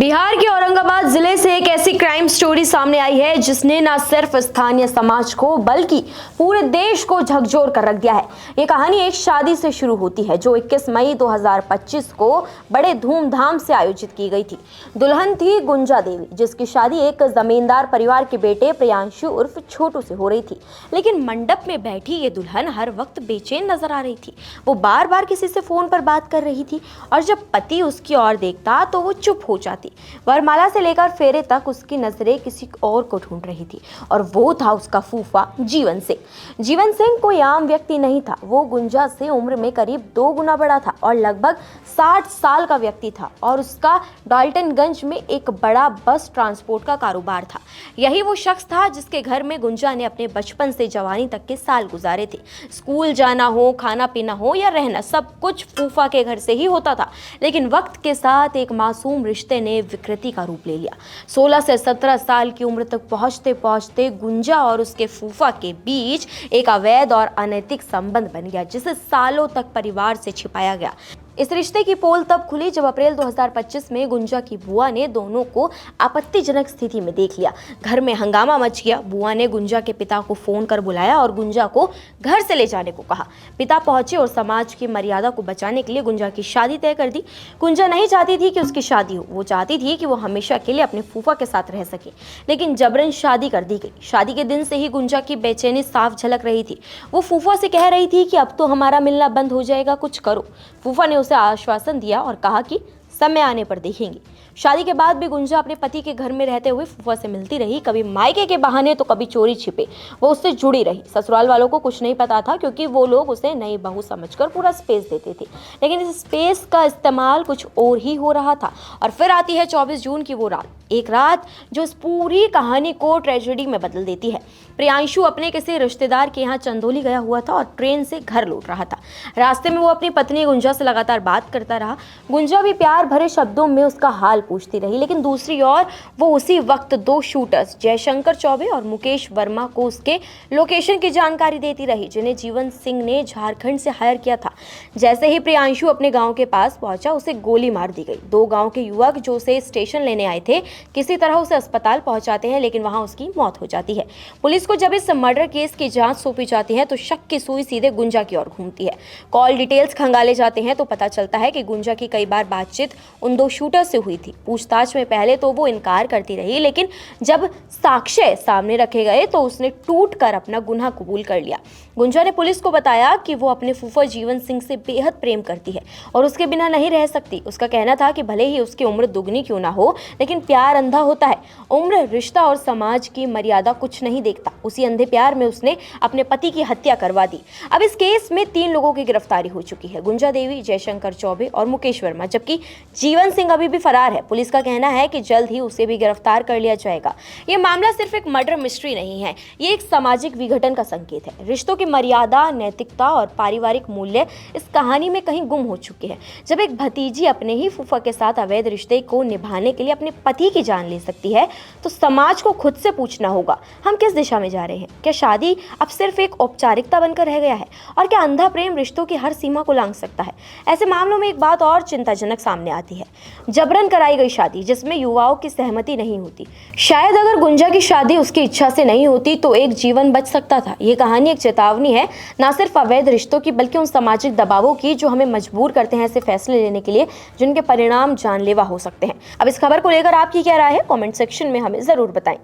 बिहार के औरंगाबाद जिले से एक ऐसी क्राइम स्टोरी सामने आई है जिसने न सिर्फ स्थानीय समाज को बल्कि पूरे देश को झकझोर कर रख दिया है। ये कहानी एक शादी से शुरू होती है जो 21 मई 2025 को बड़े धूमधाम से आयोजित की गई थी। दुल्हन थी गुंजा देवी, जिसकी शादी एक जमींदार परिवार के बेटे प्रियांशु उर्फ छोटू से हो रही थी। लेकिन मंडप में बैठी ये दुल्हन हर वक्त बेचैन नजर आ रही थी। वो बार बार किसी से फोन पर बात कर रही थी और जब पति उसकी ओर देखता तो वो चुप हो जाती। वरमाला से लेकर फेरे तक उसकी नजरें किसी और को ढूंढ रही थी और वो था उसका फूफा जीवन सिंह। जीवन सिंह कोई आम व्यक्ति नहीं था। वो गुंजा से उम्र में करीब 2 गुना बड़ा था और लगभग 60 साल का व्यक्ति था और उसका डाल्टनगंज में एक बड़ा बस ट्रांसपोर्ट का कारोबार था। यही वो शख्स था जिसके घर में गुंजा ने अपने बचपन से जवानी तक के साल गुजारे थे। स्कूल जाना हो, खाना पीना हो या रहना, सब कुछ फूफा के घर से ही होता था। लेकिन वक्त के साथ एक मासूम रिश्ते ने विकृति का रूप ले लिया। 16 से 17 साल की उम्र तक पहुंचते पहुंचते गुंजा और उसके फूफा के बीच एक अवैध और अनैतिक संबंध बन गया, जिसे सालों तक परिवार से छिपाया गया। इस रिश्ते की पोल तब खुली जब अप्रैल 2025 में गुंजा की बुआ ने दोनों को आपत्तिजनक स्थिति में देख लिया। घर में हंगामा मच गया। बुआ ने गुंजा के पिता को फोन कर बुलाया और गुंजा को घर से ले जाने को कहा। पिता पहुंचे और समाज की मर्यादा को बचाने के लिए गुंजा की शादी तय कर दी। गुंजा नहीं चाहती थी कि उसकी शादी हो, वो चाहती थी कि वो हमेशा के लिए अपने फूफा के साथ रह सके, लेकिन जबरन शादी कर दी गई। शादी के दिन से ही गुंजा की बेचैनी साफ झलक रही थी। वो फूफा से कह रही थी कि अब तो हमारा मिलना बंद हो जाएगा, कुछ करो। फूफा ने उसे आश्वासन दिया और कहा कि समय आने पर देखेंगे। शादी के बाद भी गुंजा अपने पति के घर में रहते हुए फूफा से मिलती रही, कभी मायके के बहाने तो कभी चोरी छिपे। वो उससे जुड़ी रही। ससुराल वालों को कुछ नहीं पता था क्योंकि वो लोग उसे नई बहू समझकर पूरा स्पेस देते थे, लेकिन इस स्पेस का इस्तेमाल कुछ और ही हो रहा था। और फिर आती है 24 जून की वो रात, एक रात जो इस पूरी कहानी को ट्रेजेडी में बदल देती है। प्रियांशु अपने किसी रिश्तेदार के यहाँ चंदौली गया हुआ था और ट्रेन से घर लौट रहा था। रास्ते में वो अपनी पत्नी गुंजा से लगातार बात करता रहा। गुंजा भी प्यार भरे शब्दों में उसका हाल पूछती रही, लेकिन दूसरी ओर वो उसी वक्त 2 शूटर्स जयशंकर चौबे और मुकेश वर्मा को उसके लोकेशन की जानकारी देती रही, जिन्हें जीवन सिंह ने झारखंड से हायर किया था। जैसे ही प्रियांशु अपने गाँव के पास पहुंचा, उसे गोली मार दी गई। 2 गाँव के युवक जो उसे स्टेशन लेने आए थे किसी तरह उसे अस्पताल पहुंचाते हैं, लेकिन वहां उसकी मौत हो जाती है। पुलिस को जब इस मर्डर केस की जांच सौंपी जाती है तो शक की सुई सीधे गुंजा की ओर घूमती है। कॉल डिटेल्स खंगाले जाते हैं तो पता चलता है कि गुंजा की कई बार बातचीत उन 2 शूटर से हुई थी। पूछताछ में पहले तो वो इनकार करती रही, लेकिन जब साक्ष्य सामने रखे गए तो उसने टूट कर अपना गुनाह कबूल कर लिया। गुंजा ने पुलिस को बताया कि वो अपने फूफा जीवन सिंह से बेहद प्रेम करती है और उसके बिना नहीं रह सकती। उसका कहना था कि भले ही उसकी उम्र दुगनी क्यों ना हो, लेकिन प्यार अंधा होता है। उम्र, रिश्ता और समाज की मर्यादा कुछ नहीं देखता। उसी अंधे प्यार में उसने अपने पति की हत्या करवा दी। अब इस केस में 3 लोगों की गिरफ्तारी हो चुकी है, गुंजा देवी, जयशंकर चौबे और मुकेश वर्मा, जबकि जीवन सिंह अभी भी फरार है। पुलिस का कहना है कि जल्द ही उसे भी गिरफ्तार कर लिया जाएगा। ये मामला सिर्फ एक मर्डर मिस्ट्री नहीं है, ये एक सामाजिक विघटन का संकेत है। रिश्तों की मर्यादा, नैतिकता और पारिवारिक मूल्य इस कहानी में कहीं गुम हो चुके हैं। जब एक भतीजी अपने ही फूफा के साथ अवैध रिश्ते को निभाने के लिए अपने पति की जान ले सकती है, तो समाज को खुद से पूछना होगा, हम किस दिशा में जा रहे हैं? क्या शादी अब सिर्फ एक औपचारिकता बनकर रह गया है? और क्या अंधा प्रेम रिश्तों की हर सीमा को लांघ सकता है? ऐसे मामलों में एक बात और चिंताजनक सामने आती है, जबरन कराई गई शादी जिसमें युवाओं की सहमति नहीं होती। शायद अगर गुंजा की शादी उसकी इच्छा से नहीं होती तो एक जीवन बच सकता था। ये कहानी एक चेतावनी है, ना सिर्फ अवैध रिश्तों की बल्कि उन सामाजिक दबावों की जो हमें मजबूर करते हैं ऐसे फैसले लेने के लिए जिनके परिणाम जानलेवा हो सकते हैं। अब इस खबर को लेकर आपकी क्या राय है? कमेंट सेक्शन में हमें जरूर बताएं।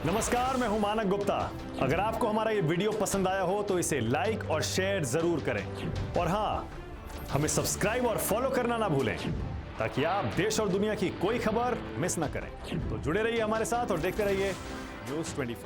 नमस्कार, मैं हूं मानक गुप्ता। अगर आपको हमारा ये वीडियो पसंद आया हो तो इसे लाइक और शेयर जरूर करें और हाँ, हमें सब्सक्राइब और फॉलो करना ना भूलें ताकि आप देश और दुनिया की कोई खबर मिस ना करें। तो जुड़े रहिए हमारे साथ और देखते रहिए News 24।